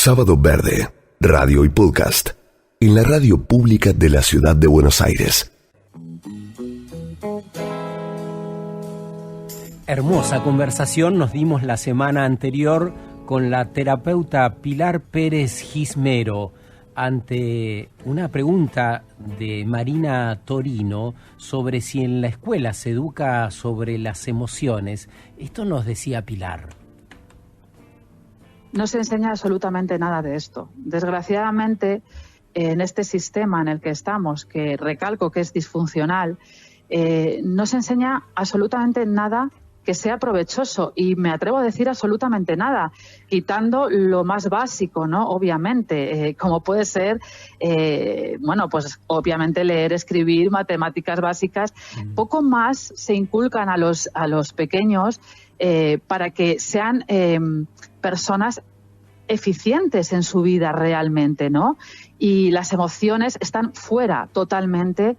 Sábado Verde, radio y podcast, en la radio pública de la ciudad de Buenos Aires. Hermosa conversación nos dimos la semana anterior con la terapeuta Pilar Pérez Gismero ante una pregunta de Marina Torino sobre si en la escuela se educa sobre las emociones. Esto nos decía Pilar. No se enseña absolutamente nada de esto. Desgraciadamente, en este sistema en el que estamos, que recalco que es disfuncional, no se enseña absolutamente nada que sea provechoso, y me atrevo a decir absolutamente nada, quitando lo más básico, ¿no? Obviamente, como puede ser, pues obviamente leer, escribir, matemáticas básicas. Poco más se inculcan a los pequeños para que sean personas eficientes en su vida realmente, ¿no? Y las emociones están fuera totalmente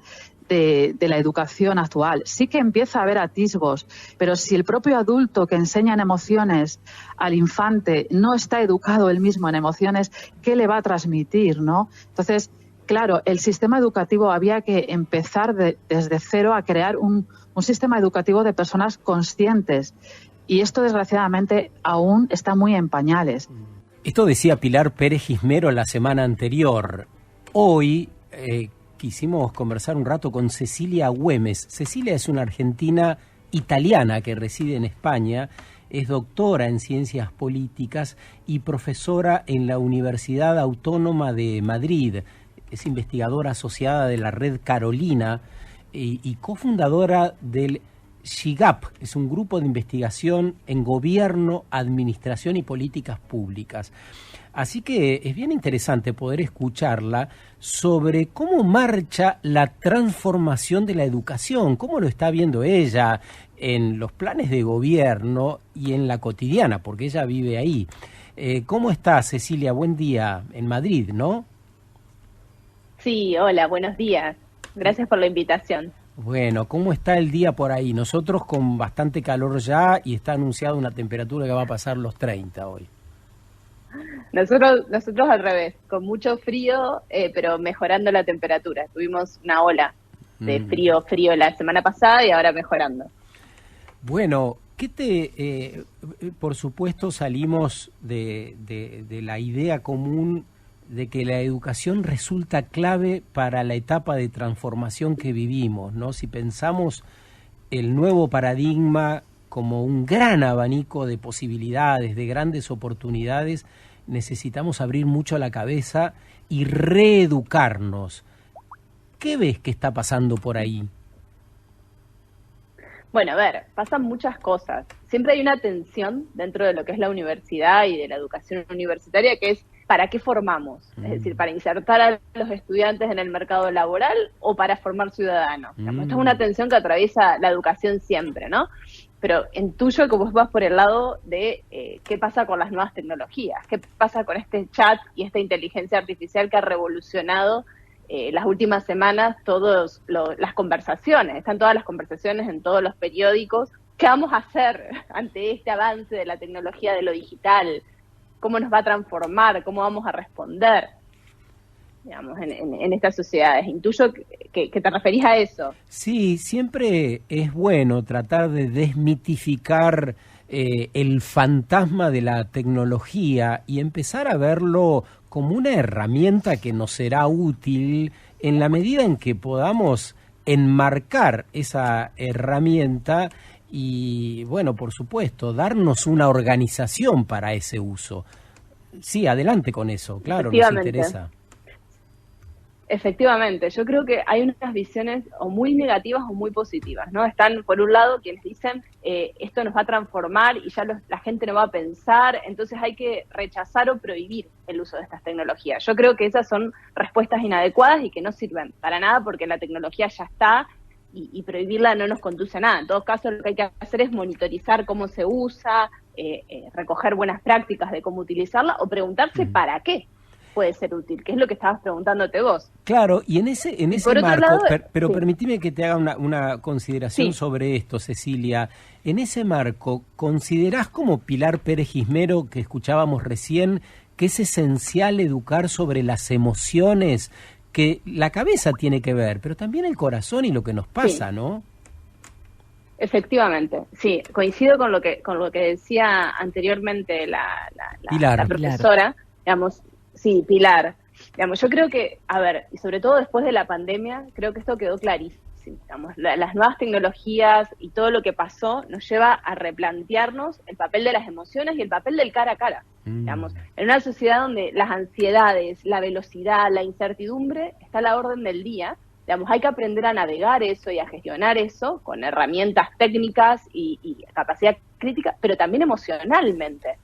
de la educación actual. Sí que empieza a haber atisbos, pero si el propio adulto que enseña en emociones al infante no está educado él mismo en emociones, ¿qué le va a transmitir, no? Entonces, claro, el sistema educativo había que empezar desde cero a crear un sistema educativo de personas conscientes, y esto desgraciadamente aún está muy en pañales. Esto decía Pilar Pérez Gismero la semana anterior. Hoy quisimos conversar un rato con Cecilia Güemes. Cecilia es una argentina italiana que reside en España, es doctora en Ciencias Políticas y profesora en la Universidad Autónoma de Madrid. Es investigadora asociada de la Red Carolina y cofundadora del SHIGAP, es un grupo de investigación en gobierno, administración y políticas públicas. Así que es bien interesante poder escucharla sobre cómo marcha la transformación de la educación, cómo lo está viendo ella en los planes de gobierno y en la cotidiana, porque ella vive ahí. ¿Cómo está, Cecilia? Buen día en Madrid, ¿no? Sí, hola, buenos días. Gracias por la invitación. Bueno, ¿cómo está el día por ahí? Nosotros con bastante calor ya y está anunciada una temperatura que va a pasar los 30 hoy. Nosotros al revés, con mucho frío, pero mejorando la temperatura. Tuvimos una ola de frío la semana pasada y ahora mejorando. Bueno, por supuesto salimos de la idea común de que la educación resulta clave para la etapa de transformación que vivimos, ¿no? Si pensamos el nuevo paradigma como un gran abanico de posibilidades, de grandes oportunidades, necesitamos abrir mucho la cabeza y reeducarnos. ¿Qué ves que está pasando por ahí? Bueno, a ver, pasan muchas cosas. Siempre hay una tensión dentro de lo que es la universidad y de la educación universitaria, que es ¿para qué formamos? Es decir, ¿para insertar a los estudiantes en el mercado laboral o para formar ciudadanos? Esta es una tensión que atraviesa la educación siempre, ¿no? Pero intuyo que vos vas por el lado de qué pasa con las nuevas tecnologías, qué pasa con este chat y esta inteligencia artificial que ha revolucionado las últimas semanas las conversaciones. Están todas las conversaciones en todos los periódicos. ¿Qué vamos a hacer ante este avance de la tecnología, de lo digital? ¿Cómo nos va a transformar? ¿Cómo vamos a responder, digamos, en estas sociedades? Intuyo que te referís a eso. Sí, siempre es bueno tratar de desmitificar el fantasma de la tecnología y empezar a verlo como una herramienta que nos será útil en la medida en que podamos enmarcar esa herramienta y, bueno, por supuesto, darnos una organización para ese uso. Sí, adelante con eso, claro, nos interesa. Efectivamente, yo creo que hay unas visiones o muy negativas o muy positivas, ¿no? Están, por un lado, quienes dicen esto nos va a transformar y ya la gente no va a pensar, entonces hay que rechazar o prohibir el uso de estas tecnologías. Yo creo que esas son respuestas inadecuadas y que no sirven para nada porque la tecnología ya está y prohibirla no nos conduce a nada. En todo caso, lo que hay que hacer es monitorizar cómo se usa, recoger buenas prácticas de cómo utilizarla o preguntarse para qué puede ser útil, que es lo que estabas preguntándote vos. Claro, y en ese marco, lado, pero sí. Permíteme que te haga una consideración sobre esto, Cecilia. En ese marco, ¿considerás como Pilar Pérez Gismero, que escuchábamos recién, que es esencial educar sobre las emociones, que la cabeza tiene que ver, pero también el corazón y lo que nos pasa, Sí. ¿no? Efectivamente, sí, coincido con lo que decía anteriormente Pilar. la profesora, digamos, sí, Pilar. Digamos, yo creo que, a ver, y sobre todo después de la pandemia, creo que esto quedó clarísimo. Digamos, las nuevas tecnologías y todo lo que pasó nos lleva a replantearnos el papel de las emociones y el papel del cara a cara. Digamos, en una sociedad donde las ansiedades, la velocidad, la incertidumbre está a la orden del día. Digamos, hay que aprender a navegar eso y a gestionar eso con herramientas técnicas y capacidad crítica, pero también emocionalmente.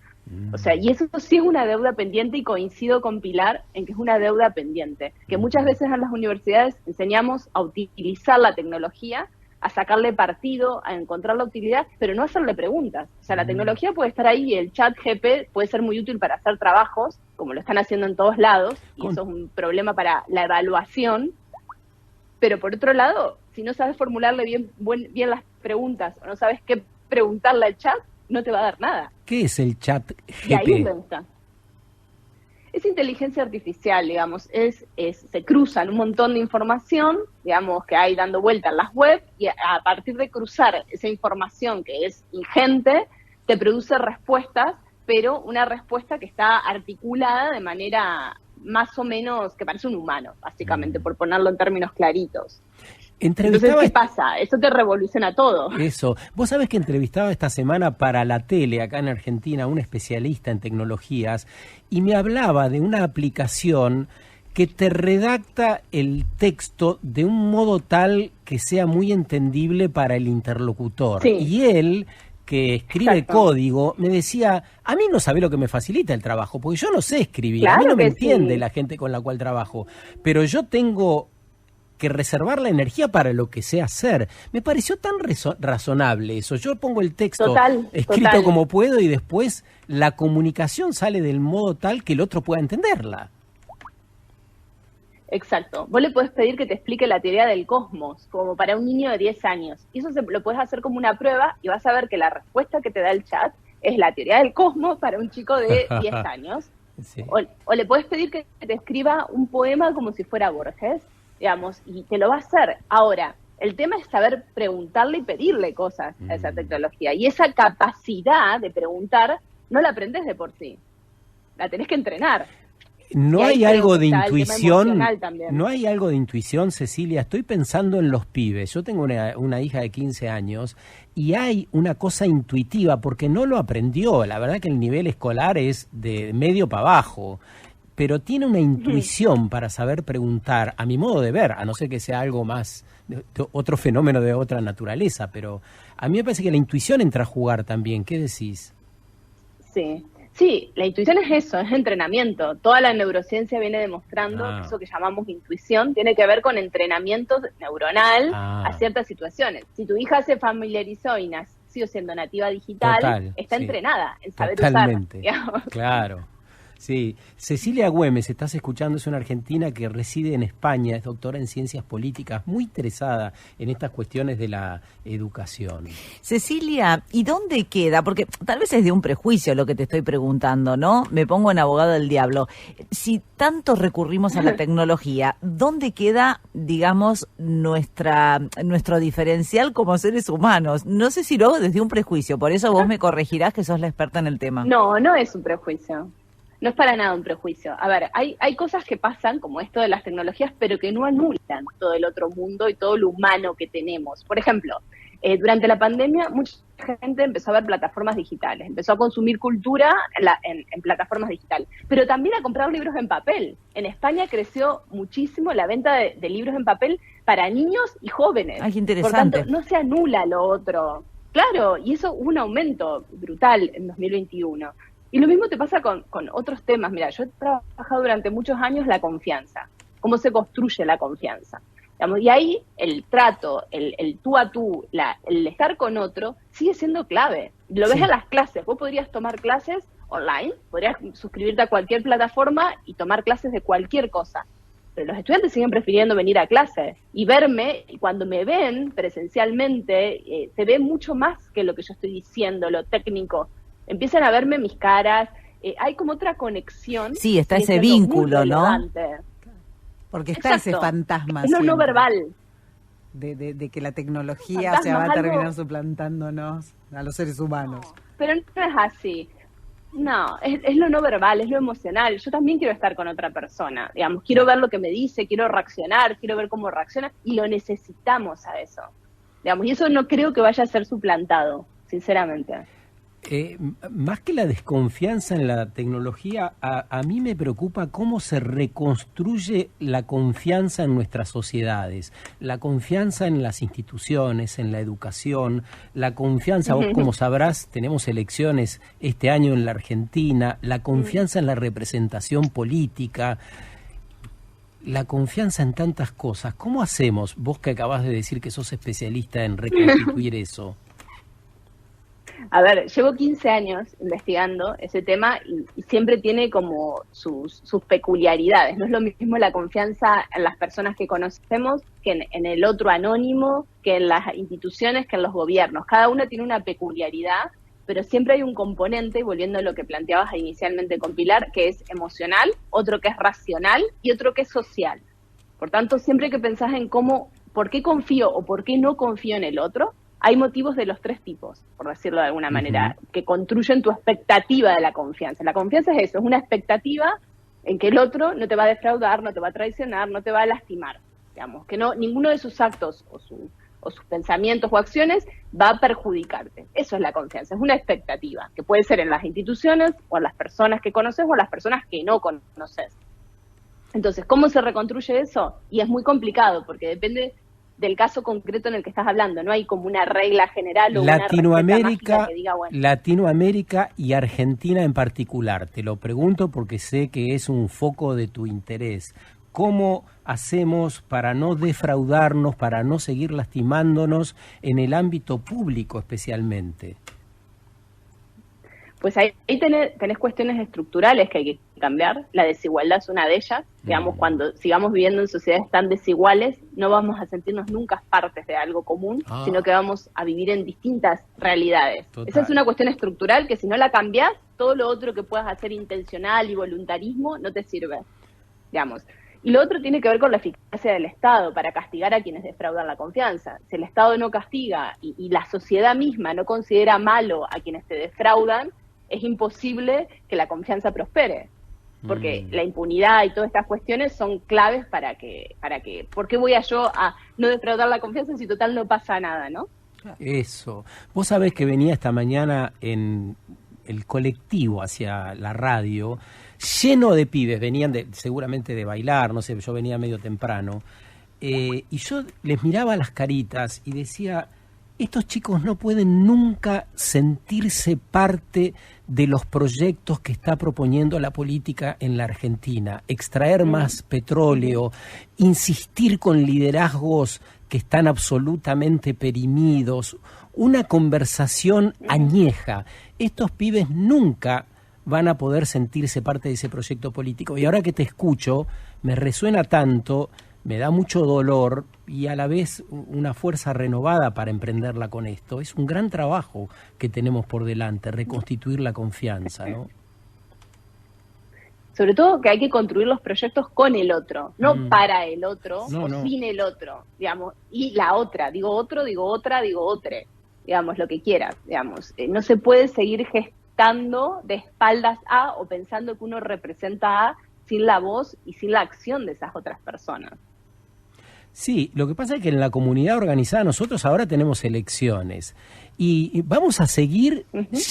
O sea, y eso sí es una deuda pendiente, y coincido con Pilar en que es una deuda pendiente, que muchas veces en las universidades enseñamos a utilizar la tecnología, a sacarle partido, a encontrar la utilidad, pero no hacerle preguntas. O sea, la tecnología puede estar ahí, y el chat GP puede ser muy útil para hacer trabajos, como lo están haciendo en todos lados, y eso es un problema para la evaluación. Pero por otro lado, si no sabes formularle bien las preguntas, o no sabes qué preguntarle al chat, no te va a dar nada. ¿Qué es el chat Y ahí es GP? donde está. Es inteligencia artificial, digamos, se cruzan un montón de información, digamos, que hay dando vuelta en las web, y a partir de cruzar esa información que es ingente, te produce respuestas, pero una respuesta que está articulada de manera más o menos que parece un humano, básicamente, por ponerlo en términos claritos. Entonces, ¿qué pasa? Eso te revoluciona todo. Eso. Vos sabés que entrevistaba esta semana para la tele acá en Argentina a un especialista en tecnologías, y me hablaba de una aplicación que te redacta el texto de un modo tal que sea muy entendible para el interlocutor. Sí. Y él, que escribe Exacto. código, me decía, a mí no sabe lo que me facilita el trabajo, porque yo no sé escribir, a mí Claro no me que entiende sí. la gente con la cual trabajo, pero yo tengo que reservar la energía para lo que sé hacer. Me pareció tan razonable eso. Yo pongo el texto escrito como puedo, y después la comunicación sale del modo tal que el otro pueda entenderla. Exacto. Vos le podés pedir que te explique la teoría del cosmos, como para un niño de 10 años. Y eso lo podés hacer como una prueba, y vas a ver que la respuesta que te da el chat es la teoría del cosmos para un chico de 10 años. Sí. O le podés pedir que te escriba un poema como si fuera Borges, digamos, y te lo va a hacer. Ahora, el tema es saber preguntarle y pedirle cosas a esa tecnología. Y esa capacidad de preguntar no la aprendés de por sí. La tenés que entrenar. No Y ahí hay creo algo que de está el tema intuición, emocional también. no hay algo de intuición, Cecilia. Estoy pensando en los pibes. Yo tengo una hija de 15 años, y hay una cosa intuitiva porque no lo aprendió. La verdad que el nivel escolar es de medio para abajo, pero tiene una intuición para saber preguntar, a mi modo de ver, a no ser que sea algo más, de otro fenómeno de otra naturaleza, pero a mí me parece que la intuición entra a jugar también. ¿Qué decís? Sí, la intuición es eso, es entrenamiento. Toda la neurociencia viene demostrando que eso que llamamos intuición tiene que ver con entrenamiento neuronal a ciertas situaciones. Si tu hija se familiarizó y nació siendo nativa digital, está entrenada en saber totalmente, usar. Digamos. Claro. Sí, Cecilia Güemes, estás escuchando, es una argentina que reside en España, es doctora en ciencias políticas, muy interesada en estas cuestiones de la educación. Cecilia, ¿y dónde queda? Porque tal vez es de un prejuicio lo que te estoy preguntando, ¿no? Me pongo en abogado del diablo. Si tanto recurrimos a la tecnología, ¿dónde queda, digamos, nuestro diferencial como seres humanos? No sé si lo hago desde un prejuicio, por eso vos me corregirás que sos la experta en el tema. No, no es un prejuicio. No es para nada un prejuicio. A ver, hay cosas que pasan, como esto de las tecnologías, pero que no anulan todo el otro mundo y todo lo humano que tenemos. Por ejemplo, durante la pandemia, mucha gente empezó a ver plataformas digitales, empezó a consumir cultura en plataformas digitales, pero también a comprar libros en papel. En España creció muchísimo la venta de libros en papel para niños y jóvenes. Ay, qué interesante. Por tanto, no se anula lo otro. Claro, y eso hubo un aumento brutal en 2021. Y lo mismo te pasa con otros temas. Mira, yo he trabajado durante muchos años la confianza, cómo se construye la confianza. Digamos, y ahí el trato, el tú a tú, el estar con otro, sigue siendo clave. Lo ves en las clases. Vos podrías tomar clases online, podrías suscribirte a cualquier plataforma y tomar clases de cualquier cosa. Pero los estudiantes siguen prefiriendo venir a clase y verme, y cuando me ven presencialmente, se ve mucho más que lo que yo estoy diciendo, lo técnico. Empiezan a verme mis caras, hay como otra conexión. Sí, está y ese es algo muy vínculo, ¿no? relevante. Porque está ese Exacto. fantasma Es lo no siempre, verbal. de que la tecnología Fantasma, se va a terminar algo- suplantándonos a los seres humanos. Pero no es así. No, es lo no verbal, es lo emocional. Yo también quiero estar con otra persona, digamos, quiero ver lo que me dice, quiero reaccionar, quiero ver cómo reacciona, y lo necesitamos a eso. Digamos, y eso no creo que vaya a ser suplantado, sinceramente. Más que la desconfianza en la tecnología, a mí me preocupa cómo se reconstruye la confianza en nuestras sociedades, la confianza en las instituciones, en la educación, la confianza, vos como sabrás, tenemos elecciones este año en la Argentina, la confianza en la representación política, la confianza en tantas cosas. ¿Cómo hacemos, vos que acabás de decir que sos especialista en reconstituir eso? A ver, llevo 15 años investigando ese tema y siempre tiene como sus peculiaridades. No es lo mismo la confianza en las personas que conocemos que en el otro anónimo, que en las instituciones, que en los gobiernos. Cada uno tiene una peculiaridad, pero siempre hay un componente, volviendo a lo que planteabas inicialmente con Pilar, que es emocional, otro que es racional y otro que es social. Por tanto, siempre que pensás en por qué confío o por qué no confío en el otro, hay motivos de los tres tipos, por decirlo de alguna manera, que construyen tu expectativa de la confianza. La confianza es eso, es una expectativa en que el otro no te va a defraudar, no te va a traicionar, no te va a lastimar. Digamos, que no ninguno de sus actos o sus pensamientos o acciones va a perjudicarte. Eso es la confianza, es una expectativa, que puede ser en las instituciones o en las personas que conoces o en las personas que no conoces. Entonces, ¿cómo se reconstruye eso? Y es muy complicado, porque depende del caso concreto en el que estás hablando, no hay como una regla general o una receta mágica que diga, bueno. Latinoamérica y Argentina en particular, te lo pregunto porque sé que es un foco de tu interés. ¿Cómo hacemos para no defraudarnos, para no seguir lastimándonos en el ámbito público especialmente? Pues ahí tenés cuestiones estructurales que hay que cambiar. La desigualdad es una de ellas. Digamos, cuando sigamos viviendo en sociedades tan desiguales, no vamos a sentirnos nunca partes de algo común, sino que vamos a vivir en distintas realidades. Total. Esa es una cuestión estructural que si no la cambiás, todo lo otro que puedas hacer intencional y voluntarismo no te sirve, digamos. Y lo otro tiene que ver con la eficacia del Estado para castigar a quienes defraudan la confianza. Si el Estado no castiga y la sociedad misma no considera malo a quienes te defraudan, es imposible que la confianza prospere, porque la impunidad y todas estas cuestiones son claves para que, ¿por qué voy yo a no defraudar la confianza si total no pasa nada, no? Eso. Vos sabés que venía esta mañana en el colectivo hacia la radio, lleno de pibes, venían seguramente de bailar, no sé, yo venía medio temprano, y yo les miraba las caritas y decía, estos chicos no pueden nunca sentirse parte de los proyectos que está proponiendo la política en la Argentina. Extraer más petróleo, insistir con liderazgos que están absolutamente perimidos, una conversación añeja. Estos pibes nunca van a poder sentirse parte de ese proyecto político. Y ahora que te escucho, me resuena tanto, me da mucho dolor y a la vez una fuerza renovada para emprenderla con esto. Es un gran trabajo que tenemos por delante, reconstituir la confianza, ¿no? Sobre todo que hay que construir los proyectos con el otro, no para el otro o No. sin el otro, digamos. Y la otra, digo otro, digo otra, digo otre, digamos, lo que quieras, digamos. No se puede seguir gestando de espaldas a o pensando que uno representa a sin la voz y sin la acción de esas otras personas. Sí, lo que pasa es que en la comunidad organizada nosotros ahora tenemos elecciones y vamos a seguir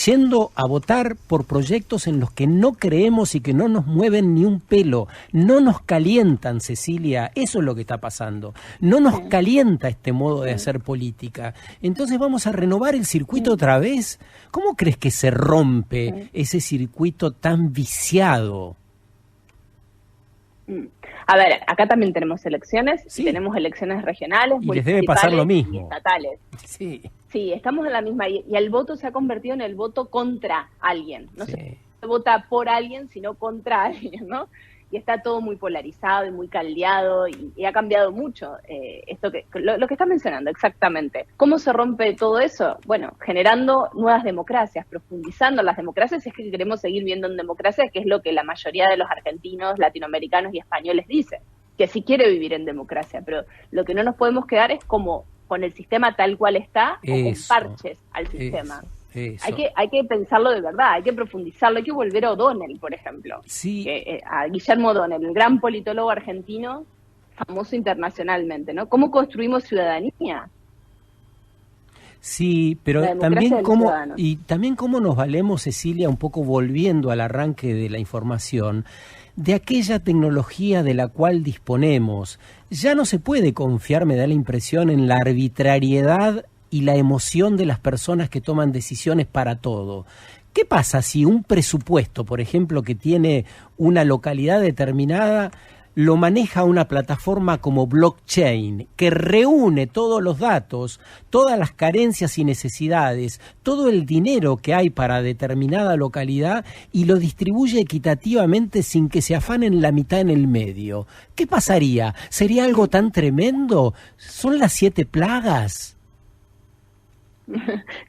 yendo a votar por proyectos en los que no creemos y que no nos mueven ni un pelo, no nos calientan, Cecilia, eso es lo que está pasando, no nos calienta este modo de hacer política. Entonces vamos a renovar el circuito otra vez. ¿Cómo crees que se rompe ese circuito tan viciado? A ver, acá también tenemos elecciones, Sí. y tenemos elecciones regionales, Y les debe pasar lo municipales mismo. y estatales. Sí, Sí, estamos en la misma, y el voto se ha convertido en el voto contra alguien. No sí. se vota por alguien, sino contra alguien, ¿no? y está todo muy polarizado y muy caldeado y ha cambiado mucho esto lo que estás mencionando exactamente. ¿Cómo se rompe todo eso? Bueno, generando nuevas democracias, profundizando las democracias, si es que queremos seguir viendo en democracia, que es lo que la mayoría de los argentinos, latinoamericanos y españoles dicen, que sí quiere vivir en democracia, pero lo que no nos podemos quedar es como con el sistema tal cual está, o con parches al sistema. Eso. Hay que pensarlo de verdad, hay que profundizarlo, hay que volver a O'Donnell, por ejemplo. Sí. A Guillermo O'Donnell, el gran politólogo argentino, famoso internacionalmente, ¿no? ¿Cómo construimos ciudadanía? Sí, pero también cómo nos valemos, Cecilia, un poco volviendo al arranque de la información, de aquella tecnología de la cual disponemos. Ya no se puede confiar, me da la impresión, en la arbitrariedad y la emoción de las personas que toman decisiones para todo. ¿Qué pasa si un presupuesto, por ejemplo, que tiene una localidad determinada, lo maneja una plataforma como blockchain, que reúne todos los datos, todas las carencias y necesidades, todo el dinero que hay para determinada localidad y lo distribuye equitativamente sin que se afanen la mitad en el medio? ¿Qué pasaría? ¿Sería algo tan tremendo? ¿Son las 7 plagas?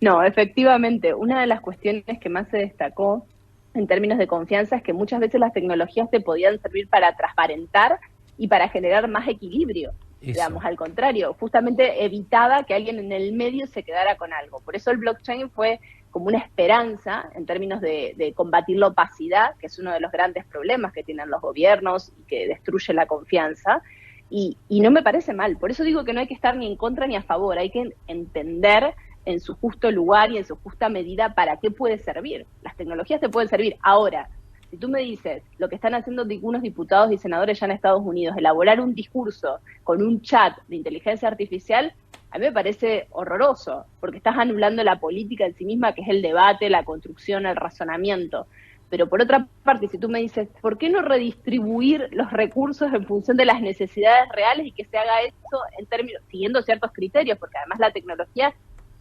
No, efectivamente, una de las cuestiones que más se destacó en términos de confianza es que muchas veces las tecnologías te podían servir para transparentar y para generar más equilibrio. Eso. Digamos, al contrario, justamente evitaba que alguien en el medio se quedara con algo. Por eso el blockchain fue como una esperanza en términos de combatir la opacidad, que es uno de los grandes problemas que tienen los gobiernos y que destruye la confianza. Y no me parece mal, por eso digo que no hay que estar ni en contra ni a favor, hay que entender en su justo lugar y en su justa medida para qué puede servir. Las tecnologías te pueden servir. Ahora, si tú me dices lo que están haciendo algunos diputados y senadores ya en Estados Unidos, elaborar un discurso con un chat de inteligencia artificial, a mí me parece horroroso, porque estás anulando la política en sí misma, que es el debate, la construcción, el razonamiento. Pero por otra parte, si tú me dices, ¿por qué no redistribuir los recursos en función de las necesidades reales y que se haga eso en términos, siguiendo ciertos criterios? Porque además la tecnología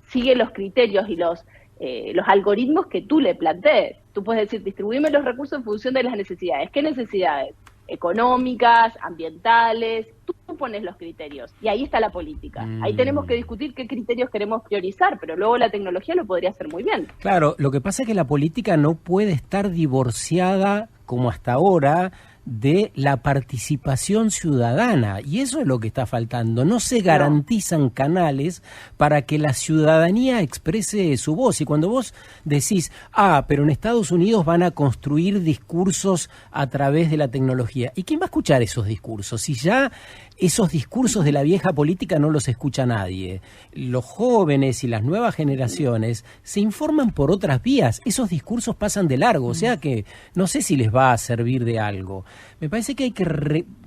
sigue los criterios y los algoritmos que tú le plantees. Tú puedes decir, distribuime los recursos en función de las necesidades. ¿Qué necesidades? Económicas, ambientales, tú pones los criterios. Y ahí está la política. Ahí tenemos que discutir qué criterios queremos priorizar, pero luego la tecnología lo podría hacer muy bien. Claro, lo que pasa es que la política no puede estar divorciada, como hasta ahora, de la participación ciudadana, y eso es lo que está faltando. No se garantizan canales para que la ciudadanía exprese su voz, y cuando vos decís, pero en Estados Unidos van a construir discursos a través de la tecnología, ¿y quién va a escuchar esos discursos? Si ya esos discursos de la vieja política no los escucha nadie. Los jóvenes y las nuevas generaciones se informan por otras vías. Esos discursos pasan de largo, o sea que no sé si les va a servir de algo. Me parece que hay que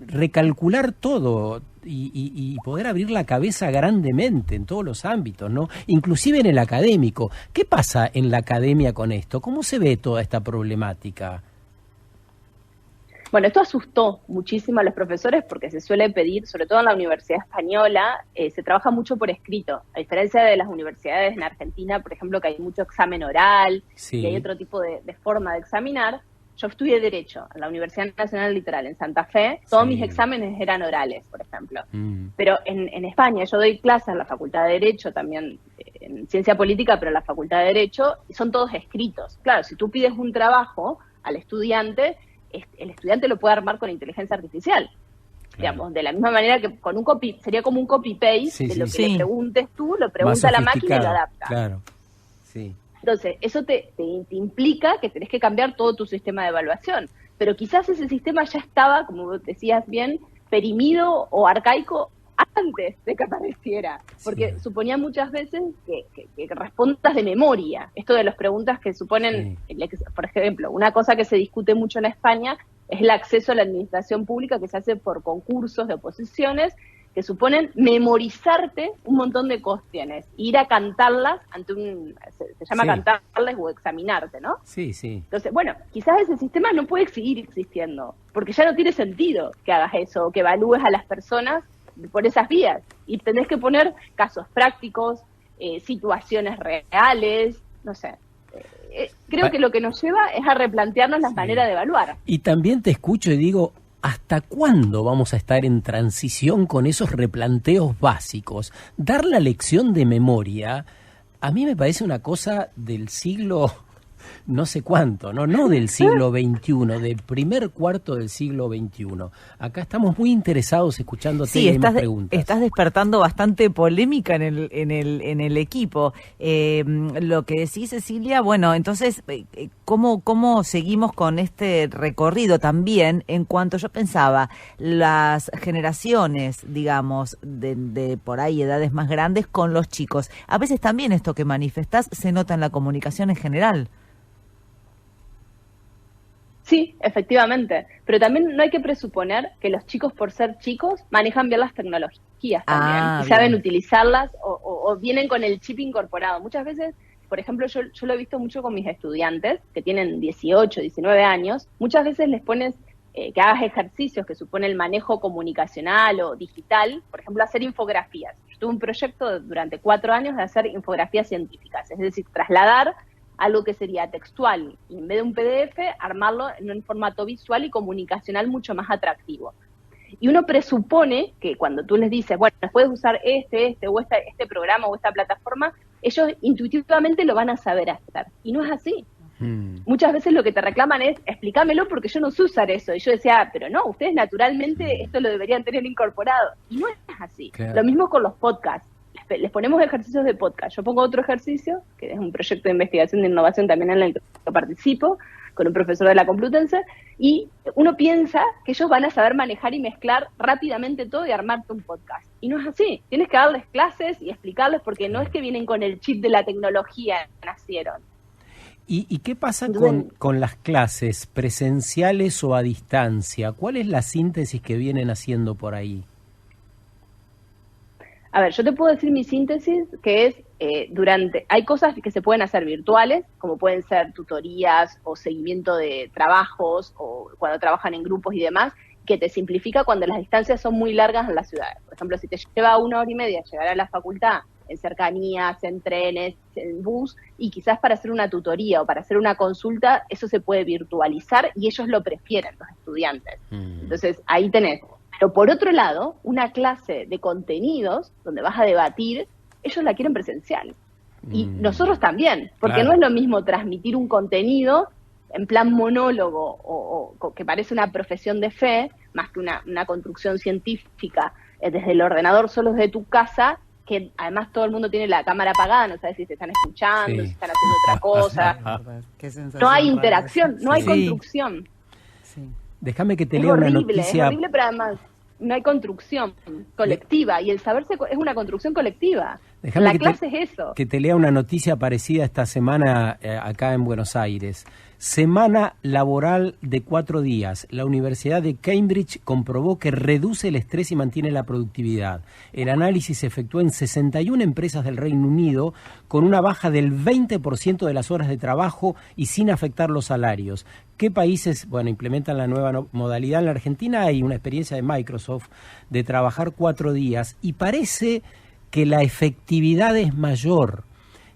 recalcular todo y poder abrir la cabeza grandemente en todos los ámbitos, ¿no? Inclusive en el académico. ¿Qué pasa en la academia con esto? ¿Cómo se ve toda esta problemática? Bueno, esto asustó muchísimo a los profesores porque se suele pedir, sobre todo en la Universidad Española, se trabaja mucho por escrito, a diferencia de las universidades en Argentina, por ejemplo, que hay mucho examen oral, y hay otro tipo de forma de examinar. Yo estudié Derecho en la Universidad Nacional Litoral en Santa Fe, todos mis exámenes eran orales, por ejemplo. Pero en España yo doy clases en la Facultad de Derecho, también en Ciencia Política, pero en la Facultad de Derecho, y son todos escritos. Claro, si tú pides un trabajo al estudiante, el estudiante lo puede armar con inteligencia artificial. Claro. Digamos, de la misma manera que con un sería como un copy-paste de lo que le preguntes tú, lo pregunta a la máquina y lo adapta. Claro, sí. Entonces, eso te implica que tenés que cambiar todo tu sistema de evaluación. Pero quizás ese sistema ya estaba, como decías bien, perimido o arcaico antes de que apareciera. Porque suponía muchas veces que respondas de memoria. Esto de las preguntas que suponen, por ejemplo, una cosa que se discute mucho en España es el acceso a la administración pública que se hace por concursos de oposiciones, que suponen memorizarte un montón de cuestiones, ir a cantarlas ante se llama cantarlas o examinarte, ¿no? Sí, sí. Entonces, bueno, quizás ese sistema no puede seguir existiendo, porque ya no tiene sentido que hagas eso, o que evalúes a las personas por esas vías, y tenés que poner casos prácticos, situaciones reales, no sé. creo que lo que nos lleva es a replantearnos las maneras de evaluar. Y también te escucho y digo, ¿hasta cuándo vamos a estar en transición con esos replanteos básicos? Dar la lección de memoria, a mí me parece una cosa del siglo no sé cuánto, no del siglo XXI, del primer cuarto del siglo XXI. Acá estamos muy interesados escuchándote y hay más preguntas. Estás despertando bastante polémica en el equipo. Lo que decís, Cecilia, bueno, entonces, ¿cómo seguimos con este recorrido también en cuanto yo pensaba, las generaciones, digamos, de por ahí edades más grandes con los chicos? A veces también esto que manifestás se nota en la comunicación en general. Sí, efectivamente, pero también no hay que presuponer que los chicos, por ser chicos, manejan bien las tecnologías también, y saben utilizarlas o vienen con el chip incorporado. Muchas veces, por ejemplo, yo lo he visto mucho con mis estudiantes, que tienen 18, 19 años, muchas veces les pones que hagas ejercicios que supone el manejo comunicacional o digital, por ejemplo, hacer infografías. Yo tuve un proyecto durante 4 años de hacer infografías científicas, es decir, trasladar algo que sería textual, y en vez de un PDF, armarlo en un formato visual y comunicacional mucho más atractivo. Y uno presupone que cuando tú les dices, bueno, puedes usar este programa o esta plataforma, ellos intuitivamente lo van a saber hacer. Y no es así. Muchas veces lo que te reclaman es, explícamelo porque yo no sé usar eso. Y yo decía, pero no, ustedes naturalmente esto lo deberían tener incorporado. Y no es así. Claro. Lo mismo con los podcasts. Les ponemos ejercicios de podcast. Yo pongo otro ejercicio, que es un proyecto de investigación de innovación también en el que participo, con un profesor de la Complutense, y uno piensa que ellos van a saber manejar y mezclar rápidamente todo y armarte un podcast. Y no es así. Tienes que darles clases y explicarles, porque no es que vienen con el chip de la tecnología, nacieron. ¿Y qué pasa con las clases presenciales o a distancia? ¿Cuál es la síntesis que vienen haciendo por ahí? A ver, yo te puedo decir mi síntesis, que es, hay cosas que se pueden hacer virtuales, como pueden ser tutorías o seguimiento de trabajos, o cuando trabajan en grupos y demás, que te simplifica cuando las distancias son muy largas en las ciudades. Por ejemplo, si te lleva 1 hora y media llegar a la facultad, en cercanías, en trenes, en bus, y quizás para hacer una tutoría o para hacer una consulta, eso se puede virtualizar y ellos lo prefieren, los estudiantes. Entonces, ahí tenés. Pero por otro lado, una clase de contenidos donde vas a debatir, ellos la quieren presencial. Y nosotros también, porque no es lo mismo transmitir un contenido en plan monólogo o que parece una profesión de fe, más que una construcción científica desde el ordenador solo desde tu casa, que además todo el mundo tiene la cámara apagada, no sabes si se están escuchando, si están haciendo otra cosa. No hay interacción, no hay construcción. Sí. Déjame que te lea una noticia. Es horrible, pero además no hay construcción colectiva, y el saberse es una construcción colectiva. La clase es eso. Que te lea una noticia parecida esta semana acá en Buenos Aires. Semana laboral de 4 días. La Universidad de Cambridge comprobó que reduce el estrés y mantiene la productividad. El análisis se efectuó en 61 empresas del Reino Unido, con una baja del 20% de las horas de trabajo y sin afectar los salarios. ¿Qué países, implementan la nueva modalidad? En la Argentina hay una experiencia de Microsoft de trabajar 4 días y parece que la efectividad es mayor.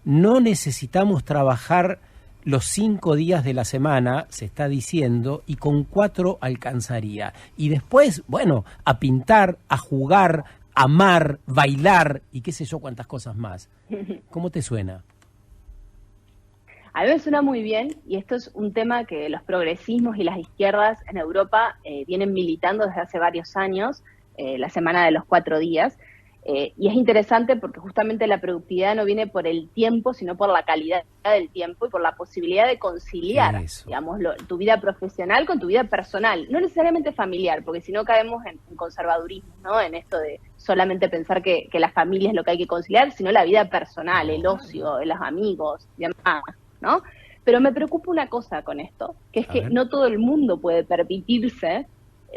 No necesitamos trabajar los 5 días de la semana, se está diciendo, y con 4 alcanzaría. Y después, a pintar, a jugar, a amar, bailar y qué sé yo cuántas cosas más. ¿Cómo te suena? A mí me suena muy bien, y esto es un tema que los progresismos y las izquierdas en Europa vienen militando desde hace varios años, la semana de los 4 días. Y es interesante porque justamente la productividad no viene por el tiempo, sino por la calidad del tiempo y por la posibilidad de conciliar, digamos, tu vida profesional con tu vida personal, no necesariamente familiar, porque si no caemos en conservadurismo, ¿no? En esto de solamente pensar que la familia es lo que hay que conciliar, sino la vida personal, el ocio, los amigos y demás, ¿no? Pero me preocupa una cosa con esto, que es que no todo el mundo puede permitirse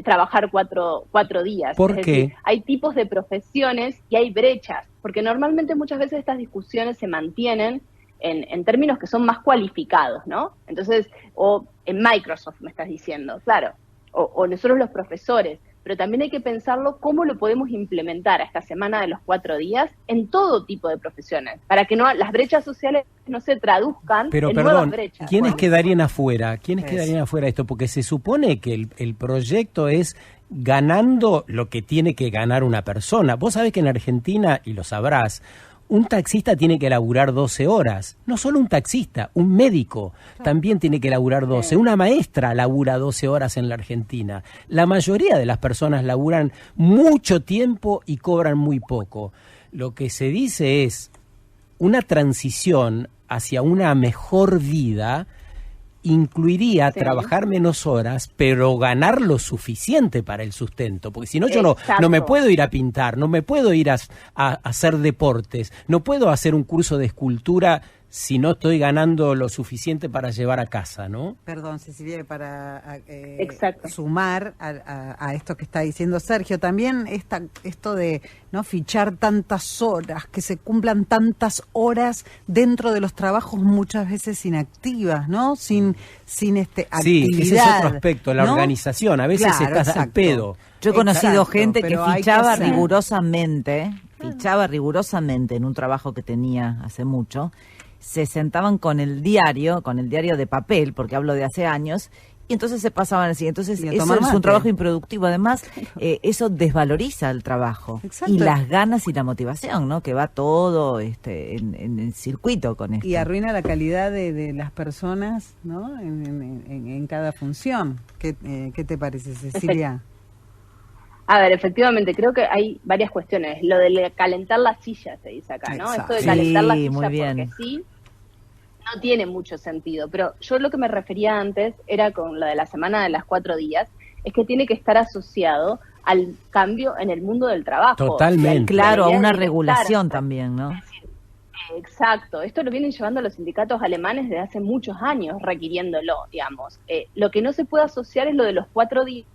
trabajar 4 días. ¿Por qué? Es decir, hay tipos de profesiones y hay brechas, porque normalmente muchas veces estas discusiones se mantienen en términos que son más cualificados, ¿no? Entonces, o en Microsoft me estás diciendo, claro, o nosotros los profesores, pero también hay que pensarlo cómo lo podemos implementar a esta semana de los 4 días en todo tipo de profesiones, para que no las brechas sociales no se traduzcan Pero en perdón, nuevas brechas. ¿quiénes quedarían afuera? ¿Quiénes Eso. quedarían afuera de esto? Porque se supone que el proyecto es ganando lo que tiene que ganar una persona. Vos sabés que en Argentina, y lo sabrás, un taxista tiene que laburar 12 horas. No solo un taxista, un médico también tiene que laburar 12. Una maestra labura 12 horas en la Argentina. La mayoría de las personas laburan mucho tiempo y cobran muy poco. Lo que se dice es una transición hacia una mejor vida incluiría Sí. trabajar menos horas, pero ganar lo suficiente para el sustento. Porque si no, yo no me Exacto. puedo ir a pintar, no me puedo ir a hacer deportes, no puedo hacer un curso de escultura si no estoy ganando lo suficiente para llevar a casa, ¿no? Perdón, Cecilia, para Exacto. sumar a esto que está diciendo Sergio, también esto de no fichar tantas horas, que se cumplan tantas horas dentro de los trabajos muchas veces inactivas, ¿no? Sin Sí, actividad. ese es otro aspecto, la ¿no? organización. A veces Claro, estás al exacto. pedo. Yo he conocido Exacto, gente que pero hay que fichaba hacer. rigurosamente en un trabajo que tenía hace mucho. Se sentaban con el diario de papel, porque hablo de hace años, y entonces se pasaban así. Entonces Y a eso tomar es un mate. trabajo improductivo. Además, eso desvaloriza el trabajo. Exacto. Y las ganas y la motivación, ¿no? Que va todo en el circuito con esto. Y arruina la calidad de las personas, ¿no? En cada función. ¿Qué te parece, Cecilia? A ver, efectivamente, creo que hay varias cuestiones. Lo de calentar la silla, se dice acá, ¿no? Exacto. Esto de calentar la Sí, silla muy bien. porque sí, no tiene mucho sentido. Pero yo lo que me refería antes era con lo de la semana de las 4 días, es que tiene que estar asociado al cambio en el mundo del trabajo. Totalmente. Claro, a La idea una de regulación estar- también, ¿no? Exacto, esto lo vienen llevando los sindicatos alemanes desde hace muchos años, requiriéndolo, digamos. Lo que no se puede asociar es lo de los 4 días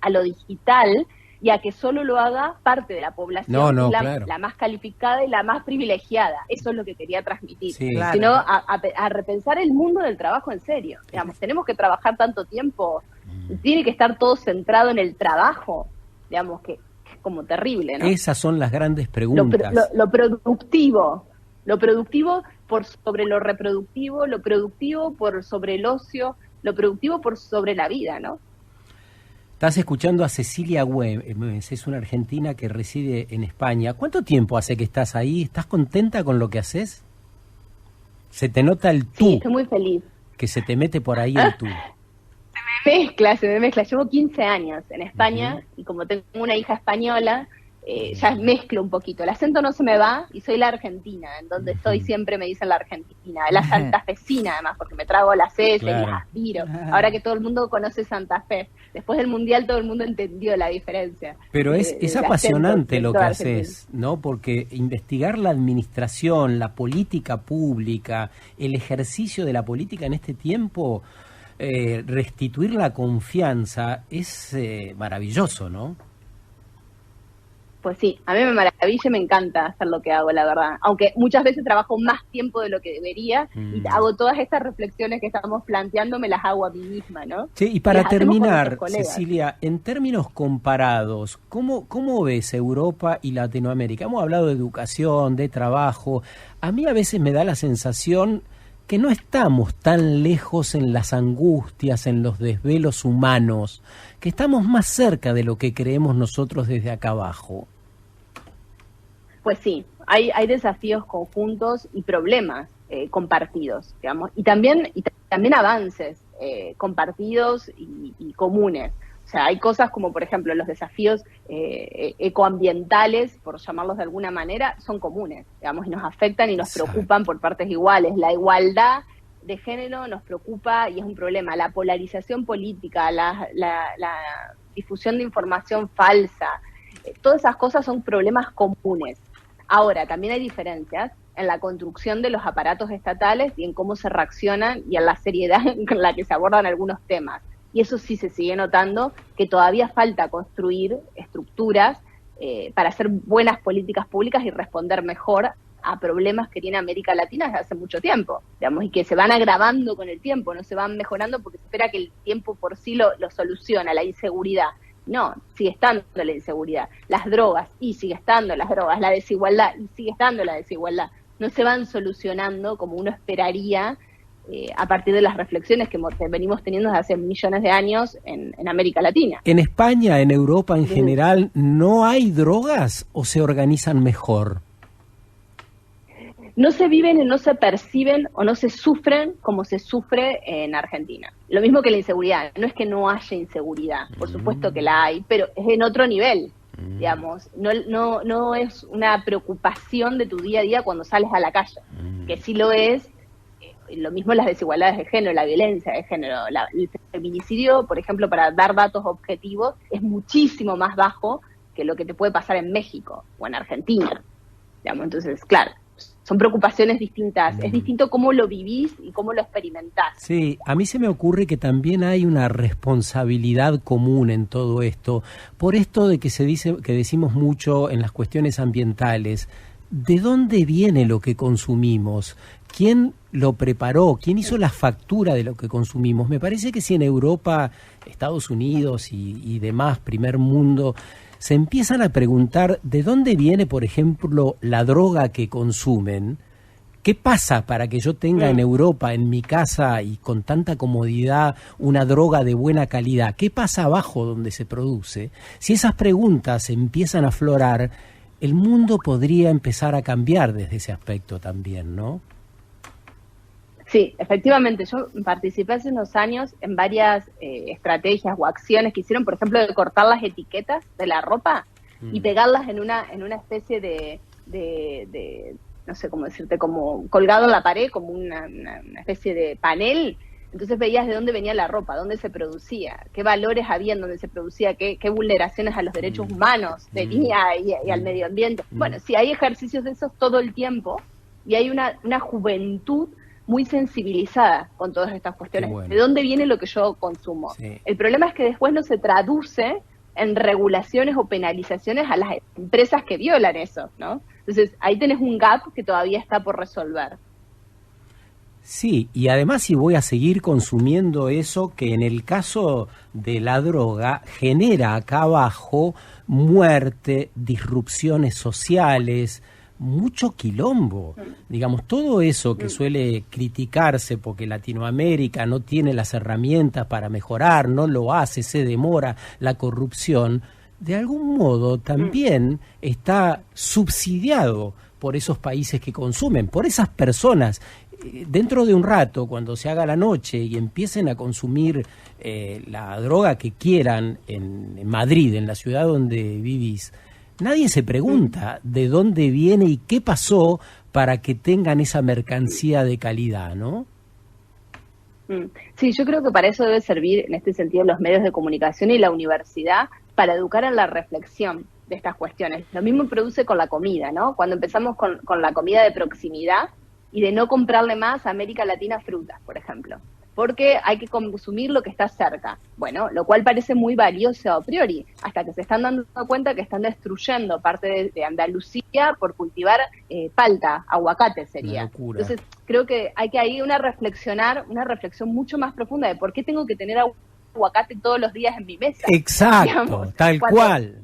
a lo digital y a que solo lo haga parte de la población, No, la, claro. la más calificada y la más privilegiada. Eso es lo que quería transmitir. Sí. Claro. Sino a repensar el mundo del trabajo en serio. Digamos, tenemos que trabajar tanto tiempo, tiene que estar todo centrado en el trabajo, digamos, que es como terrible, ¿no? Esas son las grandes Lo, preguntas. lo productivo por sobre lo reproductivo, lo productivo por sobre el ocio, lo productivo por sobre la vida, ¿no? Estás escuchando a Cecilia Güemes, es una argentina que reside en España. ¿Cuánto tiempo hace que estás ahí? ¿Estás contenta con lo que haces? Se te nota el tú, Sí, estoy muy feliz. que se te mete por ahí el tú. Se me mezcla. Llevo 15 años en España y como tengo una hija española, ya mezclo un poquito. El acento no se me va y soy la argentina. En donde estoy siempre me dicen la argentina. La santafesina además, porque me trago las heces y Claro. las aspiro. Ahora que todo el mundo conoce Santa Fe. Después del Mundial todo el mundo entendió la diferencia. Pero es del apasionante acento lo que de Argentina. haces, ¿no? Porque investigar la administración, la política pública, el ejercicio de la política en este tiempo, restituir la confianza, es maravilloso, ¿no? Pues sí, a mí me maravilla y me encanta hacer lo que hago, la verdad. Aunque muchas veces trabajo más tiempo de lo que debería y hago todas estas reflexiones que estamos planteando, me las hago a mí misma, ¿no? Sí, y para las hacemos con terminar, nuestros colegas. Cecilia, en términos comparados, ¿cómo ves Europa y Latinoamérica? Hemos hablado de educación, de trabajo. A mí a veces me da la sensación que no estamos tan lejos en las angustias, en los desvelos humanos, que estamos más cerca de lo que creemos nosotros desde acá abajo. Pues sí, hay desafíos conjuntos y problemas compartidos, digamos, y también avances compartidos y comunes. O sea, hay cosas como, por ejemplo, los desafíos ecoambientales, por llamarlos de alguna manera, son comunes, digamos, y nos afectan y nos Exacto. preocupan por partes iguales. La igualdad de género nos preocupa y es un problema. La polarización política, la difusión de información falsa, todas esas cosas son problemas comunes. Ahora, también hay diferencias en la construcción de los aparatos estatales y en cómo se reaccionan y en la seriedad con la que se abordan algunos temas. Y eso sí se sigue notando, que todavía falta construir estructuras para hacer buenas políticas públicas y responder mejor a problemas que tiene América Latina desde hace mucho tiempo, digamos, y que se van agravando con el tiempo, no se van mejorando porque se espera que el tiempo por sí lo soluciona, la inseguridad. No, sigue estando la inseguridad. Las drogas, y sigue estando las drogas. La desigualdad, y sigue estando la desigualdad. No se van solucionando como uno esperaría a partir de las reflexiones que venimos teniendo desde hace millones de años en América Latina. ¿En España, en Europa en general, no hay drogas o se organizan mejor? No se viven, no se perciben o no se sufren como se sufre en Argentina. Lo mismo que la inseguridad. No es que no haya inseguridad, por supuesto que la hay, pero es en otro nivel, digamos. No es una preocupación de tu día a día cuando sales a la calle, que sí lo es. Lo mismo las desigualdades de género, la violencia de género. El feminicidio, por ejemplo, para dar datos objetivos, es muchísimo más bajo que lo que te puede pasar en México o en Argentina. Digamos. Entonces, claro, son preocupaciones distintas. Es distinto cómo lo vivís y cómo lo experimentás. Sí, a mí se me ocurre que también hay una responsabilidad común en todo esto, por esto de que se dice, que decimos mucho en las cuestiones ambientales. ¿De dónde viene lo que consumimos? ¿Quién lo preparó? ¿Quién hizo la factura de lo que consumimos? Me parece que si en Europa, Estados Unidos y demás, primer mundo, se empiezan a preguntar de dónde viene, por ejemplo, la droga que consumen, ¿qué pasa para que yo tenga en Europa, en mi casa y con tanta comodidad, una droga de buena calidad? ¿Qué pasa abajo donde se produce? Si esas preguntas empiezan a aflorar, el mundo podría empezar a cambiar desde ese aspecto también, ¿no? Sí, efectivamente. Yo participé hace unos años en varias estrategias o acciones que hicieron, por ejemplo, de cortar las etiquetas de la ropa y pegarlas en una especie de no sé cómo decirte, como colgado en la pared, como una especie de panel. Entonces veías de dónde venía la ropa, dónde se producía, qué valores había en donde se producía, qué vulneraciones a los derechos humanos tenía y al medio ambiente. Bueno, sí, hay ejercicios de esos todo el tiempo y hay una juventud muy sensibilizada con todas estas cuestiones. Bueno. ¿De dónde viene lo que yo consumo? Sí. El problema es que después no se traduce en regulaciones o penalizaciones a las empresas que violan eso, ¿no? Entonces ahí tenés un gap que todavía está por resolver. Sí, y además si voy a seguir consumiendo eso que en el caso de la droga genera acá abajo muerte, disrupciones sociales, mucho quilombo. Digamos, todo eso que suele criticarse porque Latinoamérica no tiene las herramientas para mejorar, no lo hace, se demora, la corrupción, de algún modo también está subsidiado por esos países que consumen, por esas personas. Dentro de un rato, cuando se haga la noche y empiecen a consumir la droga que quieran en Madrid, en la ciudad donde vivís, nadie se pregunta de dónde viene y qué pasó para que tengan esa mercancía de calidad, ¿no? Sí, yo creo que para eso debe servir, en este sentido, los medios de comunicación y la universidad para educar en la reflexión de estas cuestiones. Lo mismo produce con la comida, ¿no? Cuando empezamos con la comida de proximidad y de no comprarle más a América Latina frutas, por ejemplo, porque hay que consumir lo que está cerca. Bueno, lo cual parece muy valioso a priori, hasta que se están dando cuenta que están destruyendo parte de Andalucía por cultivar palta, aguacate sería. Entonces, creo que hay que ahí una reflexión mucho más profunda de por qué tengo que tener aguacate todos los días en mi mesa. Exacto, digamos, tal cual.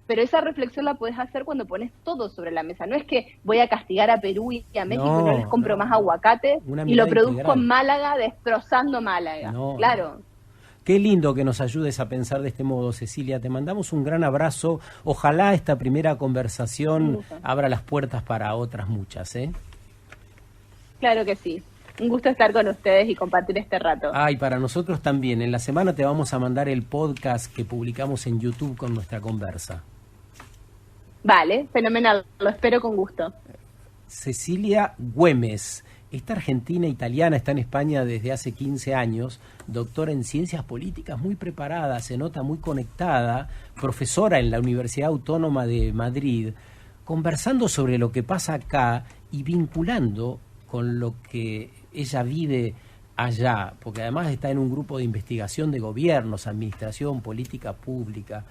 Pero esa reflexión la podés hacer cuando pones todo sobre la mesa. No es que voy a castigar a Perú y a México y no les compro más aguacate y lo produzco en Málaga destrozando Málaga. Claro. Qué lindo que nos ayudes a pensar de este modo, Cecilia. Te mandamos un gran abrazo. Ojalá esta primera conversación abra las puertas para otras muchas, ¿eh? Claro que sí. Un gusto estar con ustedes y compartir este rato. Ay, para nosotros también. En la semana te vamos a mandar el podcast que publicamos en YouTube con nuestra conversa. Vale, fenomenal, lo espero con gusto. Cecilia Güemes, esta argentina italiana, está en España desde hace 15 años, doctora en ciencias políticas, muy preparada, se nota muy conectada, profesora en la Universidad Autónoma de Madrid, conversando sobre lo que pasa acá y vinculando con lo que ella vive allá, porque además está en un grupo de investigación de gobiernos, administración, política pública.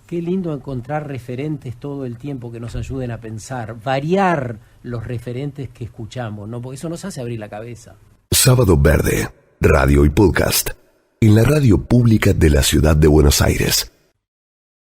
Qué lindo encontrar referentes todo el tiempo que nos ayuden a pensar, variar los referentes que escuchamos, ¿no? Porque eso nos hace abrir la cabeza. Sábado Verde, radio y podcast. en la radio pública de la ciudad de Buenos Aires.